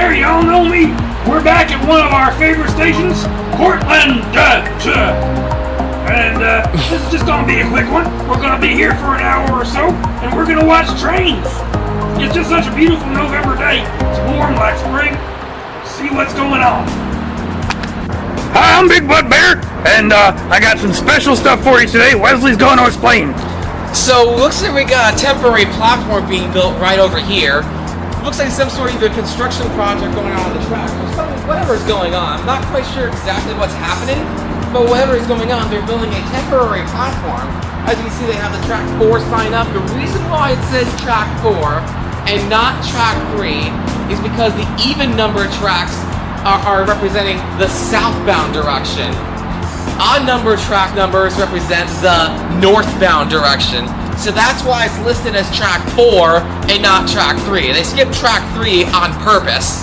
there, y'all know me. We're back at one of our favorite stations, Cortlandt. And this is just gonna be a quick one. We're gonna be here for an hour or so, and we're gonna watch trains. It's just such a beautiful November day. It's warm like spring. See what's going on. Hi, I'm Big Butt Bear, and I got some special stuff for you today. Wesley's going to explain. So, looks like we got a temporary platform being built right over here. Looks like some sort of either construction project going on the track, or whatever's going on. I'm not quite sure exactly what's happening, but whatever is going on, they're building a temporary platform. As you can see, they have the track 4 sign up. The reason why it says track 4 and not track 3 is because the even number tracks are representing the southbound direction. Odd number track numbers represent the northbound direction. So that's why it's listed as track 4 and not track 3. They skipped track 3 on purpose.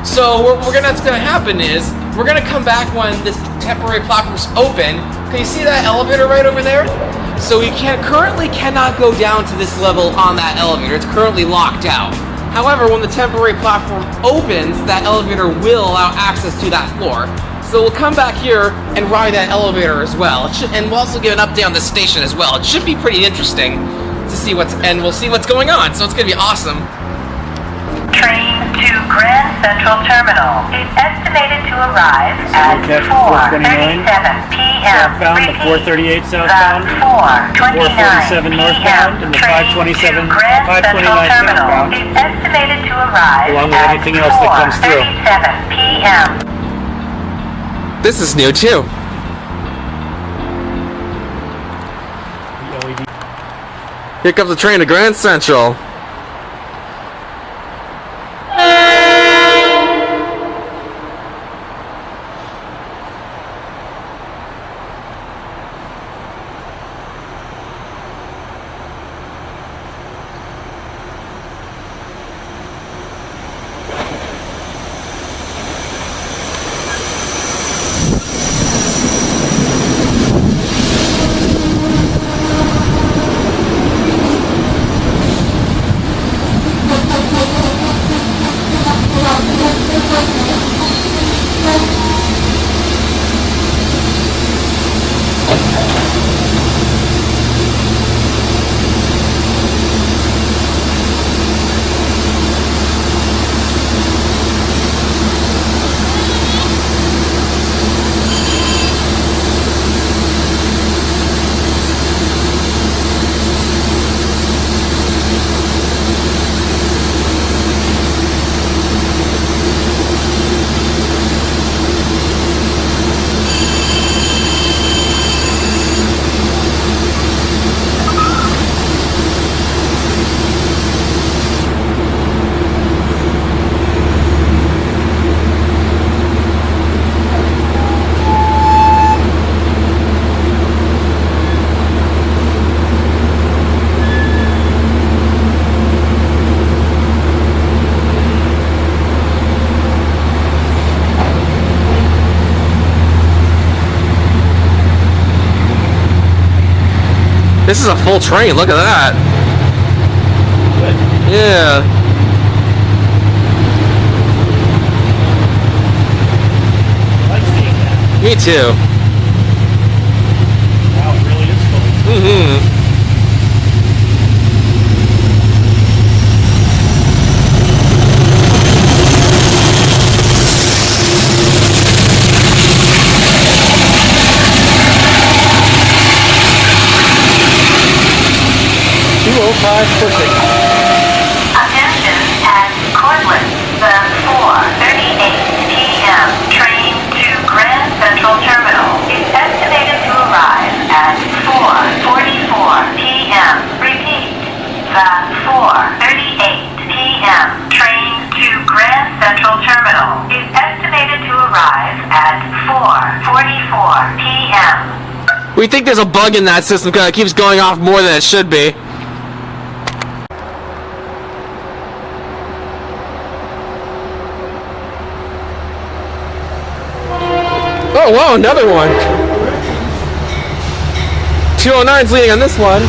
So what's gonna happen is we're gonna come back when this temporary platform's open. Can you see that elevator right over there? So we currently cannot go down to this level on that elevator. It's currently locked out. However, when the temporary platform opens, that elevator will allow access to that floor. So we'll come back here and ride that elevator as well. And we'll also give an update on the station as well. It should be pretty interesting to see we'll see what's going on. So it's gonna be awesome. Train to Grand Central Terminal is estimated to arrive at 4:37 p.m. Southbound, the 438 southbound, the 4:29 northbound, and the 527 Grand Central Terminal southbound, is estimated to arrive along with at anything else that comes through. 4:37 p.m. This is new too. Here comes the train to Grand Central. This is a full train, look at that. Yeah. Me too. Wow, it really is full. Mm-hmm. Pushing. Attention at Cortlandt, the 4:38 p.m. train to Grand Central Terminal is estimated to arrive at 4:44 p.m. Repeat, the 4:38 p.m. train to Grand Central Terminal is estimated to arrive at 4:44 p.m. We think there's a bug in that system because it keeps going off more than it should be. Oh, whoa, another one. 209's leading on this one.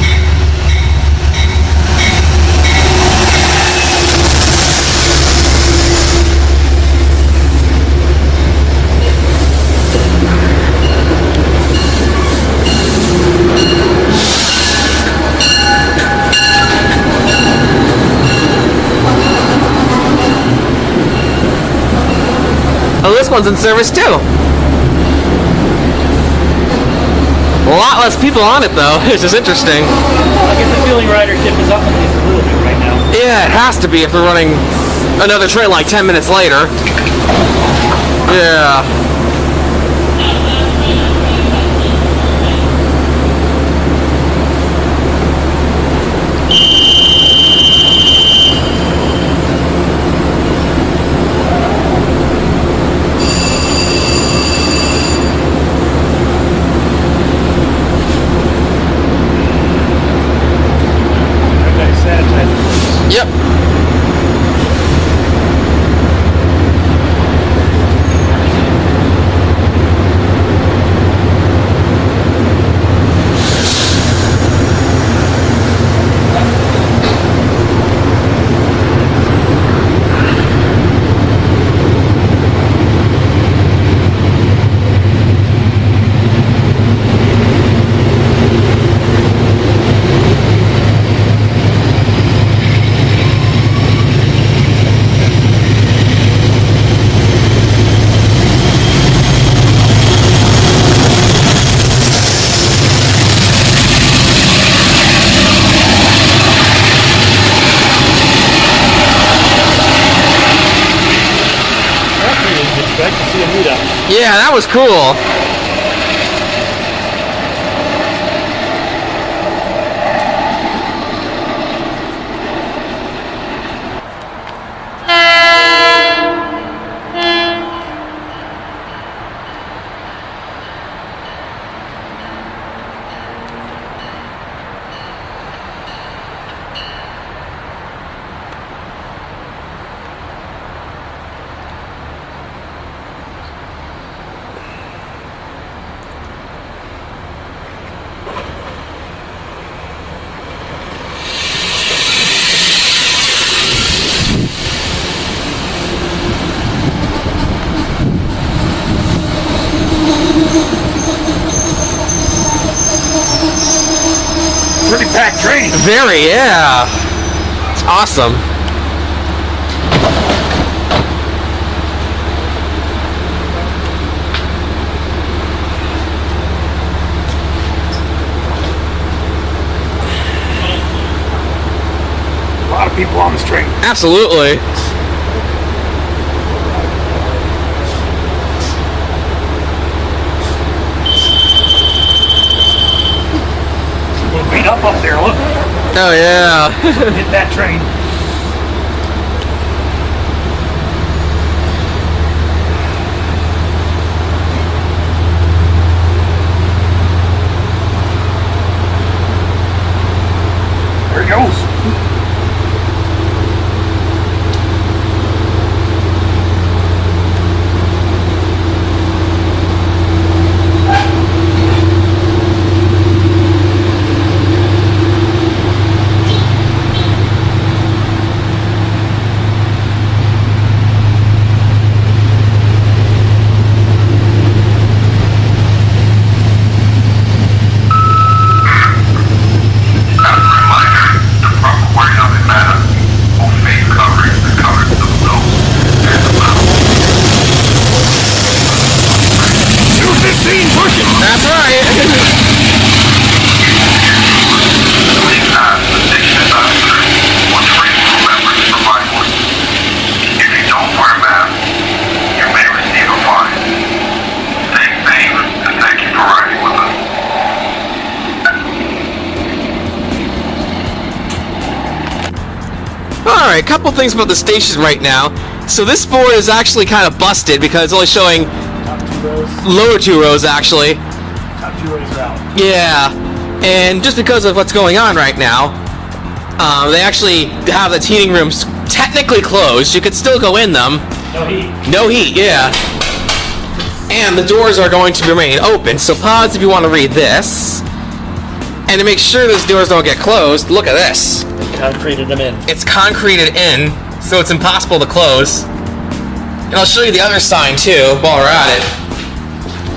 one's in service too. A lot less people on it though, which is interesting. I get the feeling ridership is up at least a little bit right now. Yeah, it has to be if they're running another train like 10 minutes later. Yeah. Yep. Expect to see a meetup. Yeah, that was cool. Pretty packed train. Very, yeah. It's awesome. A lot of people on this train. Absolutely. We'll beat up there, look. Oh yeah. Hit that train. There he goes. That's right. Alright, couple things about the station right now. So this board is actually kind of busted because it's only showing Top 2 rows. lower 2 rows actually. Top 2 rows are out. Yeah, and just because of what's going on right now, they actually have the heating rooms technically closed. You could still go in them. No heat. No heat, yeah. And the doors are going to remain open, so pause if you want to read this. And to make sure those doors don't get closed, look at this. Concreted them in. It's concreted in, so it's impossible to close. And I'll show you the other sign too, while we're at it.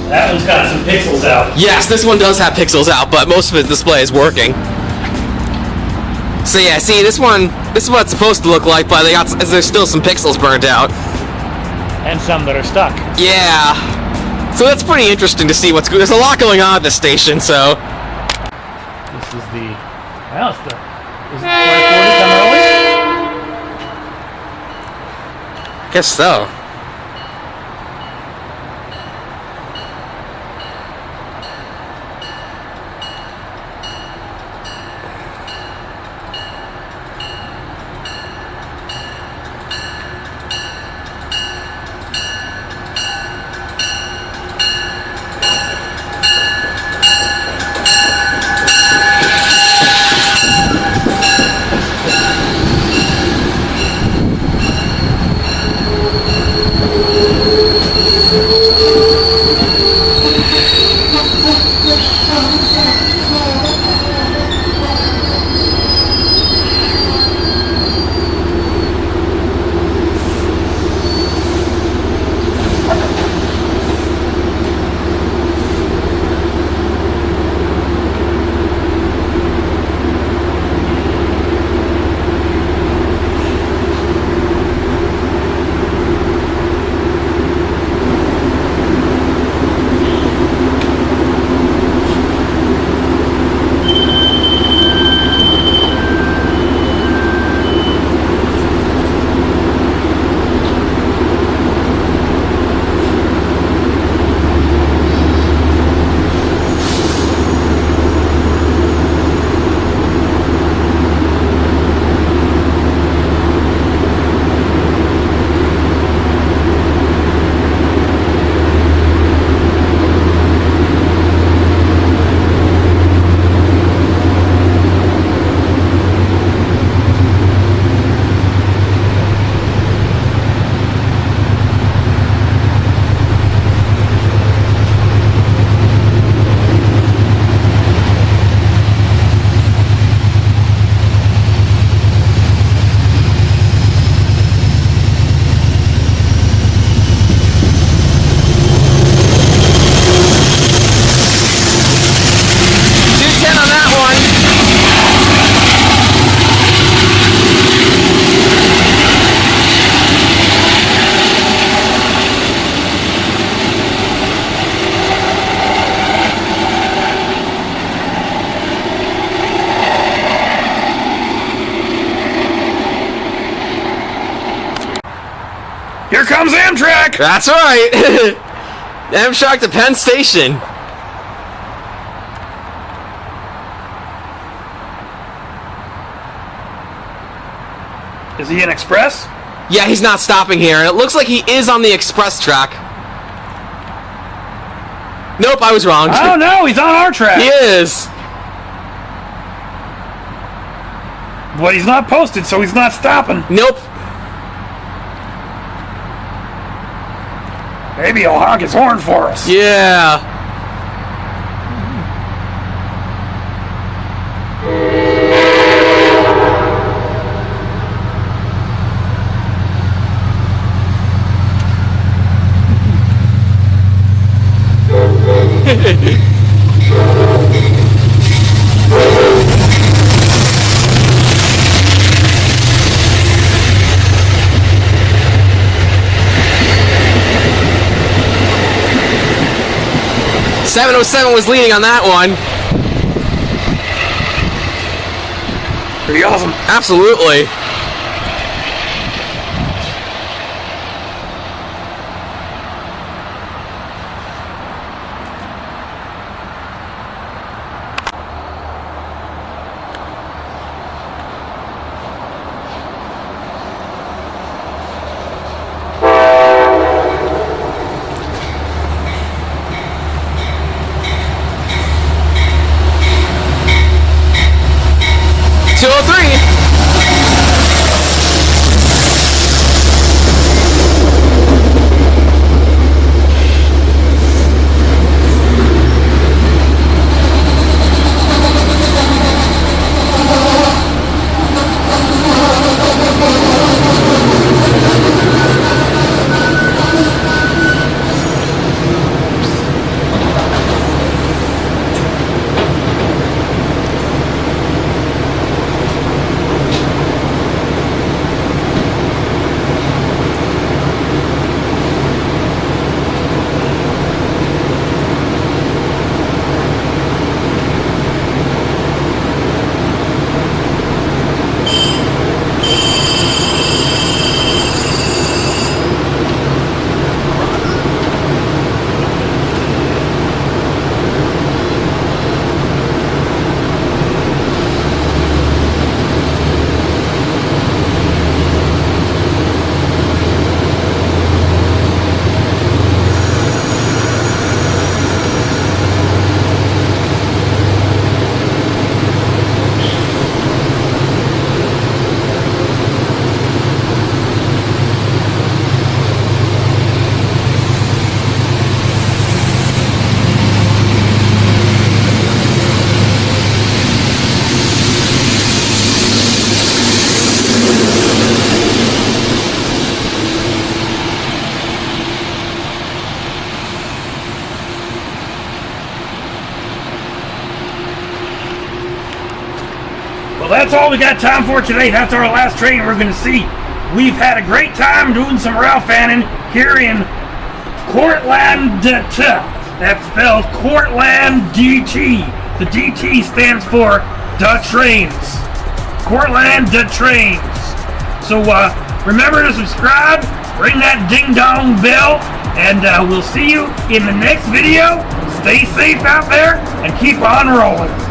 That one's got some pixels out. Yes, this one does have pixels out, but most of its display is working. So yeah, see, this is what it's supposed to look like, but there's still some pixels burned out. and some that are stuck. Yeah. So that's pretty interesting to see what's good. There's a lot going on at this station, so. This is the. Well, is it 440 come early? Guess so. Here comes Amtrak! That's right! Amtrak to Penn Station. Is he an express? Yeah, he's not stopping here, and it looks like he is on the express track. Nope, I was wrong. Oh no, he's on our track! He is! But he's not posted, so he's not stopping. Nope. Maybe he'll honk his horn for us. Yeah. .707 was leading on that one. Pretty awesome. Absolutely. Well, that's all we got time for today. That's our last train we're going to see. We've had a great time doing some Railfanning here in Cortlandt. That's spelled Cortlandt DT. The DT stands for the trains. Cortlandt the trains. So remember to subscribe, ring that ding dong bell, and we'll see you in the next video. Stay safe out there and keep on rolling.